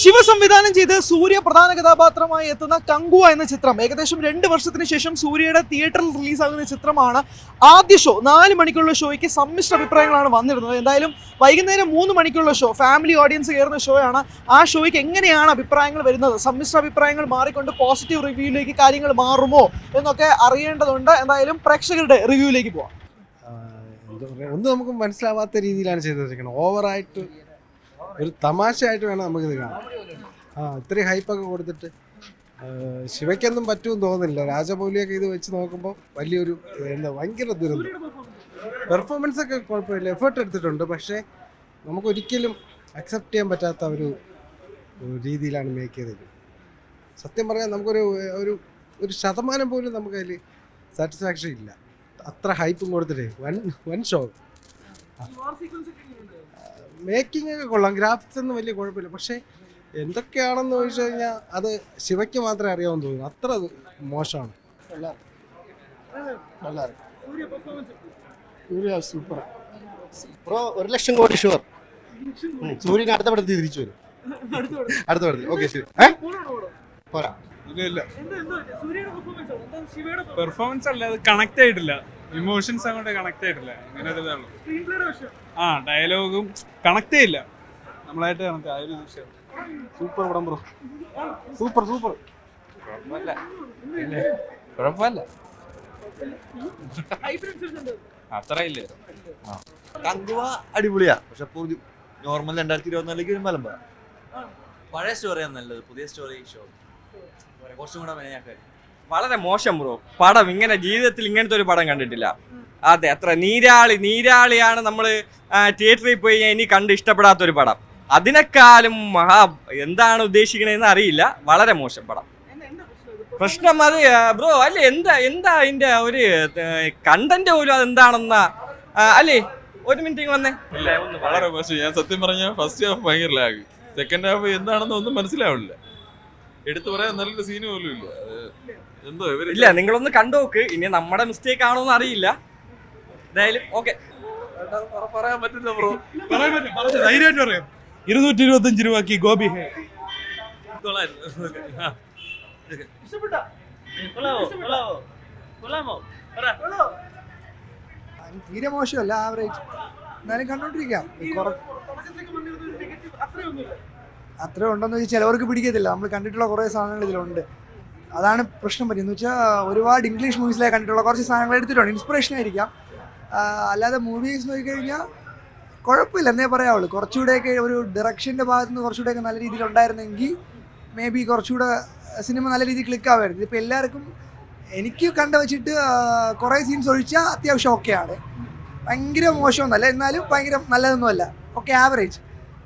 ശിവ സംവിധാനം ചെയ്ത് സൂര്യ പ്രധാന കഥാപാത്രമായി എത്തുന്ന കങ്കുവ എന്ന ചിത്രം ഏകദേശം 2 വർഷത്തിന് ശേഷം സൂര്യയുടെ തിയേറ്ററിൽ റിലീസാകുന്ന ചിത്രമാണ്. ആദ്യ ഷോ 4 മണിക്കുള്ള ഷോയ്ക്ക് സമ്മിശ്ര അഭിപ്രായങ്ങളാണ് വന്നിരുന്നത്. എന്തായാലും വൈകുന്നേരം 3 മണിക്കുള്ള ഷോ ഫാമിലി ഓഡിയൻസ് കയറുന്ന ഷോയാണ്. ആ ഷോയ്ക്ക് എങ്ങനെയാണ് അഭിപ്രായങ്ങൾ വരുന്നത്, സമ്മിശ്ര അഭിപ്രായങ്ങൾ മാറിക്കൊണ്ട് പോസിറ്റീവ് റിവ്യൂയിലേക്ക് കാര്യങ്ങൾ മാറുമോ എന്നൊക്കെ അറിയേണ്ടതുണ്ട്. എന്തായാലും പ്രേക്ഷകരുടെ റിവ്യൂയിലേക്ക് പോവാം. എന്താ പറയുക, ഒന്നും നമുക്ക് മനസ്സിലാവാത്ത രീതിയിലാണ് ചെയ്തിരിക്കുന്നത്. ഓവറായിട്ട് ഒരു തമാശയായിട്ട് വേണം നമുക്കിത് കാണാം. ഇത്രയും ഹൈപ്പൊക്കെ കൊടുത്തിട്ട് ശിവയ്ക്കൊന്നും പറ്റുമെന്ന് തോന്നുന്നില്ല. രാജമൗലിയൊക്കെ ഇത് വെച്ച് നോക്കുമ്പോൾ വലിയൊരു ഭയങ്കര ദുരന്തം. പെർഫോമൻസ് ഒക്കെ കുഴപ്പമില്ല, എഫേർട്ട് എടുത്തിട്ടുണ്ട്. പക്ഷേ നമുക്കൊരിക്കലും അക്സെപ്റ്റ് ചെയ്യാൻ പറ്റാത്ത ഒരു രീതിയിലാണ് മേക്ക് ചെയ്തത്. സത്യം പറയാൻ നമുക്കൊരു ഒരു ഒരു ശതമാനം പോലും നമുക്കതിൽ സാറ്റിസ്ഫാക്ഷൻ ഇല്ല. അത്ര ഹൈപ്പും കൊടുത്തിട്ടേ വൻ ഷോ. മേക്കിംഗ് ഒക്കെ കൊള്ളാം, ഗ്രാഫിക്സ് ഒന്നും വലിയ കുഴപ്പമില്ല. പക്ഷേ എന്തൊക്കെയാണെന്ന് ചോദിച്ചു കഴിഞ്ഞാൽ അത് ശിവയ്ക്ക് മാത്രമേ അറിയാമെന്ന് തോന്നുന്നു. അത്ര മോശമാണ്. സൂപ്പർ ബ്രോ, 1,00,000 കോടി ഷുവർ. സൂര്യന് അടുത്ത പടത്തിൽ തിരിച്ചു വരും. അടുത്ത പടത്തിൽ ഓക്കെ ശരി. പോരാ, പെർഫോമൻസ് അല്ല, അത് കണക്ട് ആയിട്ടില്ല. ഇമോഷൻസ് അങ്ങോട്ട് കണക്ട് ആയിട്ടില്ല. അങ്ങനെ ഒരു ഇതാണ്. ഡയലോഗും കണക്ട് ചെയ്യില്ല, നമ്മളായിട്ട് കണക്ട് ആ ഒരു വിഷയം. സൂപ്പർ പടം ബ്രോ, സൂപ്പർ സൂപ്പർ. കുഴപ്പമില്ല, അത്ര ഇല്ല. കങ്കുവ അടിപൊളിയാ, പക്ഷെ നോർമൽ 2024 ഒരു മലമ്പ. പഴയ സ്റ്റോറിയാണ് നല്ലത്, പുതിയ സ്റ്റോറി ഷോ കുറച്ചും കൂടെ മെനയാക്കാൻ. വളരെ മോശം ബ്രോ പടം. ഇങ്ങനെ ജീവിതത്തിൽ ഇങ്ങനത്തെ ഒരു പടം കണ്ടിട്ടില്ല. അതെ, അത്ര നീരാളിയാണ് നമ്മൾ തിയേറ്ററിൽ പോയി ഇനി കണ്ട് ഇഷ്ടപ്പെടാത്തൊരു പടം. അതിനേക്കാളും എന്താണ് ഉദ്ദേശിക്കണതെന്ന് അറിയില്ല. വളരെ മോശം പടം. പ്രശ്നം അത് ബ്രോ അല്ലേ, എന്താ അതിന്റെ ഒരു കണ്ടന്റ് പോലും അതെന്താണെന്നാ അല്ലേ. ഒരു മിനിറ്റ് വന്നേ. വളരെ മോശം. ഞാൻ സത്യം പറഞ്ഞ ഫസ്റ്റ് ഹാഫ് ഭയങ്കര ലാഗ്, സെക്കൻഡ് ഹാഫ് എന്താണെന്ന് ഒന്നും മനസ്സിലാവില്ല. എടുത്തു പറയാൻ നല്ലൊരു സീന് പോലും ഇല്ല. എന്തോ ഇല്ല, നിങ്ങളൊന്ന് കണ്ടോക്ക്. ഇനി നമ്മുടെ മിസ്റ്റേക്ക് ആണോന്ന് അറിയില്ല. എന്തായാലും ഓക്കെ, പറയാൻ പറ്റില്ല ബ്രോ. ധൈര്യമായിട്ട് പറയാം. 225 രൂപക്ക് ഗോപി ഹേ. തീരെ മോശമല്ല, ആവറേജ്. എന്നാലും കണ്ടോണ്ടിരിക്കാം. അത്ര ഉണ്ടെന്ന് വെച്ചാൽ ചിലവർക്ക് പിടിക്കത്തില്ല. നമ്മൾ കണ്ടിട്ടുള്ള കുറേ സാധനങ്ങൾ ഇതിലുണ്ട്. അതാണ് പ്രശ്നം പറ്റുന്നത്. വെച്ചാൽ ഒരുപാട് ഇംഗ്ലീഷ് മൂവീസിലായി കണ്ടിട്ടുള്ള കുറച്ച് സാധനങ്ങൾ എടുത്തിട്ടുണ്ട്. ഇൻസ്പിറേഷൻ ആയിരിക്കാം. അല്ലാതെ മൂവീസ് നോക്കിക്കഴിഞ്ഞാൽ കുഴപ്പമില്ല എന്നേ പറയാവുള്ളൂ. കുറച്ചുകൂടെയൊക്കെ ഒരു ഡയറക്ഷൻ്റെ ഭാഗത്ത് നിന്ന് കുറച്ചുകൂടെയൊക്കെ നല്ല രീതിയിൽ ഉണ്ടായിരുന്നെങ്കിൽ മേ ബി കുറച്ചുകൂടെ സിനിമ നല്ല രീതിയിൽ ക്ലിക്കാവുമായിരുന്നു. ഇതിപ്പോൾ എല്ലാവർക്കും എനിക്ക് കണ്ടു വെച്ചിട്ട് കുറേ സീൻസ് ഒഴിച്ചാൽ അത്യാവശ്യം ഓക്കെയാണ്. ഭയങ്കര മോശമൊന്നുമല്ല, എന്നാലും ഭയങ്കര നല്ലതൊന്നുമല്ല. Okay, average.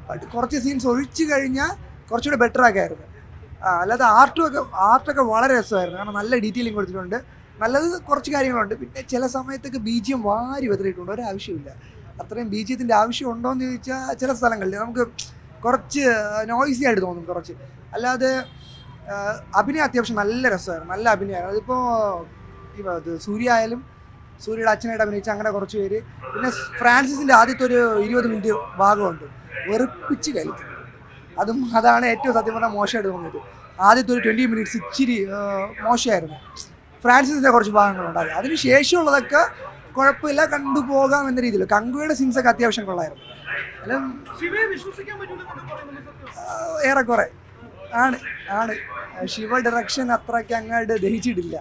ബട്ട് കുറച്ച് സീൻസ് ഒഴിച്ചു കഴിഞ്ഞാൽ കുറച്ചുകൂടെ ബെറ്റർ ആക്കായിരുന്നു. അല്ലാതെ ആർട്ടൊക്കെ വളരെ രസമായിരുന്നു. കാരണം നല്ല ഡീറ്റെയിലിംഗ് കൊടുത്തിട്ടുണ്ട്. നല്ലത് കുറച്ച് കാര്യങ്ങളുണ്ട്. പിന്നെ ചില സമയത്തൊക്കെ BGM വാരി വെതിരിട്ടുണ്ട്. ഒരാവശ്യമില്ല. അത്രയും BGMത്തിൻ്റെ ആവശ്യം ഉണ്ടോ എന്ന് ചോദിച്ചാൽ ചില സ്ഥലങ്ങളിൽ നമുക്ക് കുറച്ച് നോയ്സി ആയിട്ട് തോന്നും കുറച്ച്. അല്ലാതെ അഭിനയം അത്യാവശ്യം നല്ല രസമായിരുന്നു, നല്ല അഭിനയമാണ്. അതിപ്പോൾ സൂര്യ ആയാലും സൂര്യയുടെ അച്ഛനായിട്ട് അഭിനയിച്ച അങ്ങനെ കുറച്ച് പേര്. പിന്നെ ഫ്രാൻസിസിൻ്റെ ആദ്യത്തെ ഒരു 20 മിനിറ്റ് ഭാഗമുണ്ട്, വെറുപ്പിച്ച് കളിക്കും. അതാണ് ഏറ്റവും സത്യം പറഞ്ഞാൽ മോശമായിട്ട് തോന്നിയത്. ആദ്യത്തെ ഒരു 20 മിനിറ്റ്സ് ഇച്ചിരി മോശമായിരുന്നു. ഫ്രാൻസിസിൻ്റെ കുറച്ച് ഭാഗങ്ങളുണ്ടായി. അതിന് ശേഷമുള്ളതൊക്കെ കുഴപ്പമില്ല, കണ്ടുപോകാം എന്ന രീതിയിൽ. കങ്കുവയുടെ സീൻസൊക്കെ അത്യാവശ്യം കൊള്ളായിരുന്നു. ഏറെക്കുറെ ആണ്. ശിവ ഡയറക്ഷൻ അത്രയ്ക്ക് അങ്ങോട്ട് ദഹിച്ചിട്ടില്ല.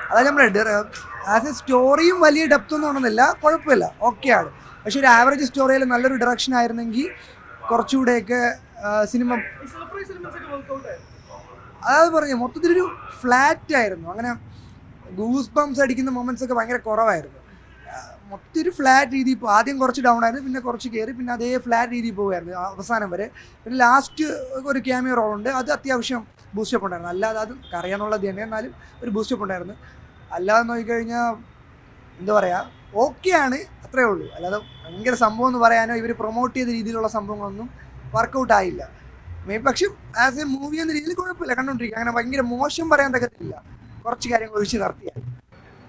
അതായത് നമ്മുടെ ആസ് എ സ്റ്റോറിയും വലിയ ഡെപ്ത് ഒന്നും ഉണ്ടെന്നില്ല, കുഴപ്പമില്ല, ഓക്കെയാണ്. പക്ഷെ ഒരു ആവറേജ് സ്റ്റോറിയിൽ നല്ലൊരു ഡയറക്ഷൻ ആയിരുന്നെങ്കിൽ കുറച്ചുകൂടെയൊക്കെ സിനിമ അതായത് പറഞ്ഞു മൊത്തത്തിലൊരു ഫ്ലാറ്റ് ആയിരുന്നു. അങ്ങനെ ഗൂസ് ബംസ് അടിക്കുന്ന മൊമെന്റ്സ് ഒക്കെ ഭയങ്കര കുറവായിരുന്നു. മൊത്തം ഒരു ഫ്ലാറ്റ് രീതി. ഇപ്പോൾ ആദ്യം കുറച്ച് ഡൗൺ ആയിരുന്നു, പിന്നെ കുറച്ച് കയറി, പിന്നെ അതേ ഫ്ലാറ്റ് രീതിയിൽ പോകുമായിരുന്നു അവസാനം വരെ. പിന്നെ ലാസ്റ്റ് ഒരു ക്യാമിയോ റോളുണ്ട്, അത് അത്യാവശ്യം ബൂസ്റ്റപ്പ് ഉണ്ടായിരുന്നു. അല്ലാതെ അത് അറിയാന്നുള്ളത് തന്നെ, എന്നാലും ഒരു ബൂസ്റ്റപ്പ് ഉണ്ടായിരുന്നു. അല്ലാതെ നോക്കിക്കഴിഞ്ഞാൽ എന്താ പറയുക, ഓക്കെയാണ്, അത്രേ ഉള്ളൂ. അല്ലാതെ ഭയങ്കര സംഭവം എന്ന് പറയാനോ ഇവർ പ്രൊമോട്ട് ചെയ്ത രീതിയിലുള്ള സംഭവങ്ങളൊന്നും വർക്കൗട്ട് ആയില്ല. പക്ഷെ ആസ് എ മൂവി എന്ന രീതിയിൽ കുഴപ്പമില്ല, കണ്ടുകൊണ്ടിരിക്കുക. അങ്ങനെ ഭയങ്കര മോശം പറയാൻ തക്കത്തില്ല. കുറച്ച് കാര്യങ്ങൾ ഒഴിച്ച് നടത്തിയാൽ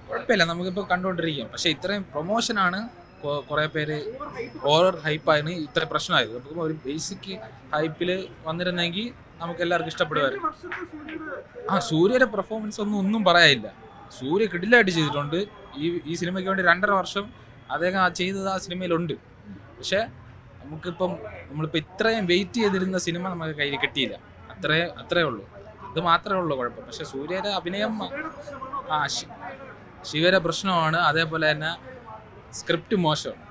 കുഴപ്പമില്ല, നമുക്കിപ്പോൾ കണ്ടുകൊണ്ടിരിക്കും. പക്ഷേ ഇത്രയും പ്രൊമോഷനാണ് കുറേ പേര് ഓവർ ഹൈപ്പായിരുന്നു ഇത്ര പ്രശ്നമായത്. അപ്പം ഒരു ബേസിക് ഹൈപ്പിൽ വന്നിരുന്നെങ്കിൽ നമുക്ക് എല്ലാവർക്കും ഇഷ്ടപ്പെടുമായിരുന്നു. സൂര്യയുടെ പെർഫോമൻസ് ഒന്നും പറയാനില്ല. സൂര്യ കിടിലായിട്ട് ചെയ്തിട്ടുണ്ട്. ഈ സിനിമയ്ക്ക് വേണ്ടി 2.5 വർഷം അദ്ദേഹം ചെയ്തത് ആ സിനിമയിലുണ്ട്. പക്ഷേ നമ്മളിപ്പോൾ ഇത്രയും വെയിറ്റ് ചെയ്തിരുന്ന സിനിമ നമുക്ക് കയ്യിൽ കിട്ടിയില്ല. അത്രേ ഉള്ളൂ. ഇത് മാത്രമേ ഉള്ളൂ കുഴപ്പം. പക്ഷെ സൂര്യയുടെ അഭിനയം ശിവയുടെ പ്രശ്നമാണ്. അതേപോലെ തന്നെ സ്ക്രിപ്റ്റ് മോശമാണ്.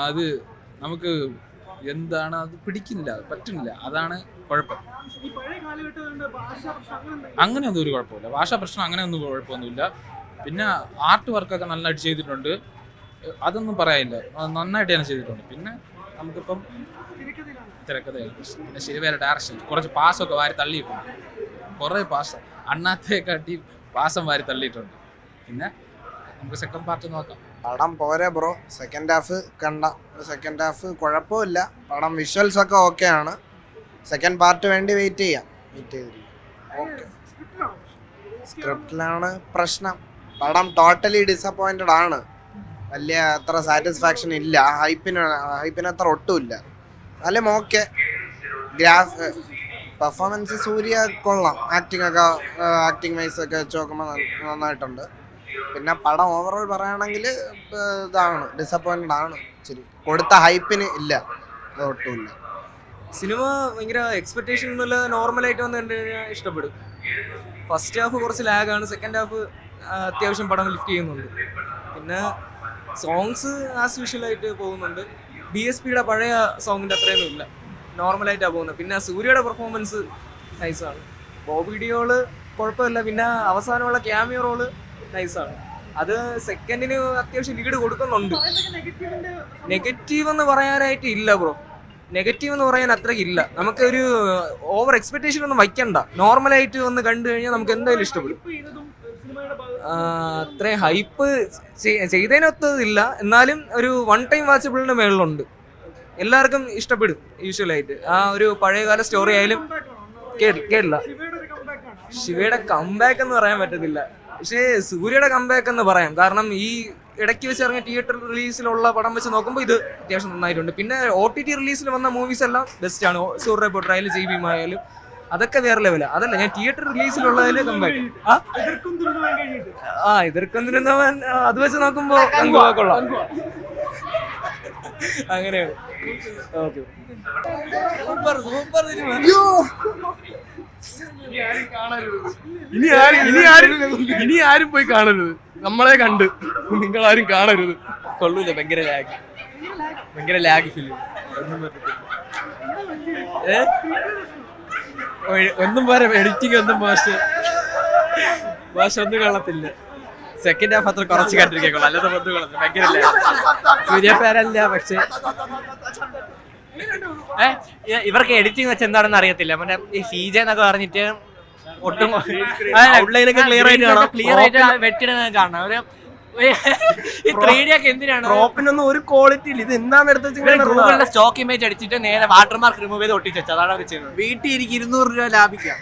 അത് നമുക്ക് എന്താണ് അത് പറ്റുന്നില്ല. അതാണ് കുഴപ്പം. അങ്ങനെയൊന്നും ഒരു കുഴപ്പമില്ല. ഭാഷാ പ്രശ്നം അങ്ങനെയൊന്നും കുഴപ്പമൊന്നുമില്ല. പിന്നെ ആർട്ട് വർക്കൊക്കെ നന്നായിട്ട് ചെയ്തിട്ടുണ്ട്. അതൊന്നും പറയാനില്ല. നന്നായിട്ട് തന്നെ ചെയ്തിട്ടുണ്ട്. പിന്നെ നമുക്കിപ്പം തിരക്കഥയാണ് പ്രശ്നം. പിന്നെ ശിവയുടെ ഡയറക്ഷൻ കുറച്ച് പാസമൊക്കെ വാരി തള്ളിയിട്ടുണ്ട്. കുറേ പാസം അണ്ണാത്തേക്കാട്ടി പാസം വാരി തള്ളിയിട്ടുണ്ട്. പിന്നെ നമുക്ക് സെക്കൻഡ് പാർട്ട് നോക്കാം. പടം പോരെ ബ്രോ. സെക്കൻഡ് ഹാഫ് കുഴപ്പമില്ല. പടം വിഷ്വൽസ് ഒക്കെ ഓക്കെ ആണ്. സെക്കൻഡ് പാർട്ട് വേണ്ടി വെയിറ്റ് ചെയ്തിരിക്കും. ഓക്കെ. സ്ക്രിപ്റ്റിലാണ് പ്രശ്നം. പടം ടോട്ടലി ഡിസപ്പോയിൻറ്റഡ് ആണ്. വലിയ അത്ര സാറ്റിസ്ഫാക്ഷൻ ഇല്ല. ഹൈപ്പിന് അത്ര ഒട്ടുമില്ല. എന്നാലും ഓക്കെ. പെർഫോമൻസ് സൂര്യ കൊള്ളാം. ആക്ടിങ് വൈസ് ഒക്കെ വെച്ച് നോക്കുമ്പോൾ നന്നായിട്ടുണ്ട്. പിന്നെ പടം ഓവറോൾ പറയുകയാണെങ്കിൽ ഇതാണ്, ഡിസപ്പോയിൻറ്റഡ് ആണ്. ശരി, കൊടുത്ത ഹൈപ്പിന് ഇല്ല, ഒട്ടുമില്ല. സിനിമ ഭയങ്കര എക്സ്പെക്ടേഷൻ ഒന്നുമില്ല, നോർമലായിട്ട് വന്ന് കണ്ടു കഴിഞ്ഞാൽ ഇഷ്ടപ്പെടും. ഫസ്റ്റ് ഹാഫ് കുറച്ച് ലാഗാണ്. സെക്കൻഡ് ഹാഫ് അത്യാവശ്യം പടം ലിഫ്റ്റ് ചെയ്യുന്നുണ്ട്. പിന്നെ സോങ്സ് ആസ് യൂഷ്വലായിട്ട് പോകുന്നുണ്ട്. DSPയുടെ പഴയ സോങ്ങിൻ്റെ അത്രയൊന്നും ഇല്ല, നോർമലായിട്ടാണ് പോകുന്നത്. പിന്നെ സൂര്യയുടെ പെർഫോമൻസ് നൈസാണ്. ബോബി ഡിയോള് കുഴപ്പമില്ല. പിന്നെ അവസാനമുള്ള ക്യാമിയോ റോള് നൈസാണ്. അത് സെക്കൻഡിന് അത്യാവശ്യം ലീഡ് കൊടുക്കുന്നുണ്ട്. നെഗറ്റീവ് എന്ന് പറയാനായിട്ട് ഇല്ല ബ്രോ. നെഗറ്റീവ് എന്ന് പറയാൻ അത്രയ്ക്ക് ഇല്ല. നമുക്കൊരു ഓവർ എക്സ്പെക്ടേഷൻ ഒന്നും വയ്ക്കണ്ട. നോർമലായിട്ട് വന്ന് കണ്ടു കഴിഞ്ഞാൽ നമുക്ക് എന്തായാലും ഇഷ്ടപ്പെടും. അത്രയും ഹൈപ്പ് ചെയ്തതിനൊത്തതില്ല, എന്നാലും ഒരു 1 ടൈം വാച്ചബിളിൻ്റെ മേളിലുണ്ട്. എല്ലാവർക്കും ഇഷ്ടപ്പെടും യൂഷ്വലായിട്ട്. ആ ഒരു പഴയകാല സ്റ്റോറി ആയാലും കേട്ടില്ല. ശിവയുടെ കംബാക്ക് എന്ന് പറയാൻ പറ്റത്തില്ല, പക്ഷേ സൂര്യയുടെ കംബാക്ക് എന്ന് പറയാം. കാരണം ഈ ഇടയ്ക്ക് വെച്ച് ഇറങ്ങിയ തിയേറ്റർ റിലീസിലുള്ള പടം വെച്ച് നോക്കുമ്പോൾ ഇത് അത്യാവശ്യം നന്നായിട്ടുണ്ട്. പിന്നെ OTT റിലീസിൽ വന്ന മൂവീസ് എല്ലാം ബെസ്റ്റാണ്. സൂര്യ പൊട്ടറായാലും JB ആയാലും അതൊക്കെ വേറെ ലെവലാണ്. അതല്ല, ഞാൻ തിയേറ്റർ റിലീസിലുള്ളതിൽ കംബാക്ക് എതിർക്കൊന്നിരുന്നവൻ അത് വെച്ച് നോക്കുമ്പോ കൊള്ളാം. അങ്ങനെയാണ്. ഓക്കെ. ഇനി ആരും പോയി കാണരുത്. നമ്മളെ കണ്ട് നിങ്ങളാരും കാണരുത്. കൊള്ളൂല. ഭയങ്കര ലാഗ് ഫിലിം. ഒന്നും പോരാ. എഡിറ്റിംഗ് ഒന്നും മോശം ഒന്നും കൊള്ളത്തില്ല. സെക്കൻഡ് ഹാഫ് അത്ര കുറച്ച് കണ്ടിരിക്കുള്ളൂ, അല്ലാതെ ഒന്നും കൊള്ളത്തില്ല. ഭയങ്കര സൂര്യ ഫാനല്ല. പക്ഷെ ഇവർക്ക് എഡിറ്റിംഗ് വെച്ച് എന്താണെന്ന് അറിയത്തില്ല. മറ്റേ ഈ CJ എന്നൊക്കെ പറഞ്ഞിട്ട് ഒട്ടും ക്ലിയർ ആയിട്ട് വെട്ടിടുന്ന കാണണം. ഒരു ഈ 3D ഒക്കെ എന്തിനാണ്? ഡ്രോപ്പിനൊന്നും ഒരു ക്വാളിറ്റി ഇല്ല. ഇത് എന്താണ് എടുത്ത് ഗൂഗിളിലെ സ്റ്റോക്ക് ഇമേജ് അടിച്ചിട്ട് നേരെ വാട്ടർമാർക്ക് റിമൂവ് ചെയ്ത് ഒട്ടിച്ചു വെച്ചത്. അതാണ് അവർ ചെയ്യുന്നത്. വീട്ടിൽ എനിക്ക് 200 രൂപ ലാഭിക്കാം.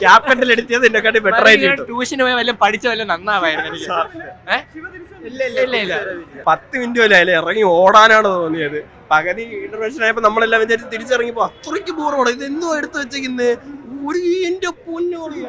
ക്യാപ്റ്റനിൽ എഡിറ്റ് എന്നെക്കാട്ടി ബെറ്റർ ആയിട്ട്. ട്യൂഷന് പോയി വല്ലതും പഠിച്ച വല്ലതും നന്നാവായിരുന്നു എനിക്ക്. ഇല്ല 10 മിനിറ്റ് പോലെ അതിൽ ഇറങ്ങി ഓടാനാണ് തോന്നിയത്. പകുതി ഇന്റർവെൻഷൻ ആയപ്പോൾ നമ്മളെല്ലാം വിചാരിച്ച് തിരിച്ചിറങ്ങിയപ്പോൾ അത്രയ്ക്ക് ബോറോടെ. ഇത് എന്തോ എടുത്ത് വെച്ചേക്കുന്നത് ഒരു എന്റെ പൊന്നോളിയ.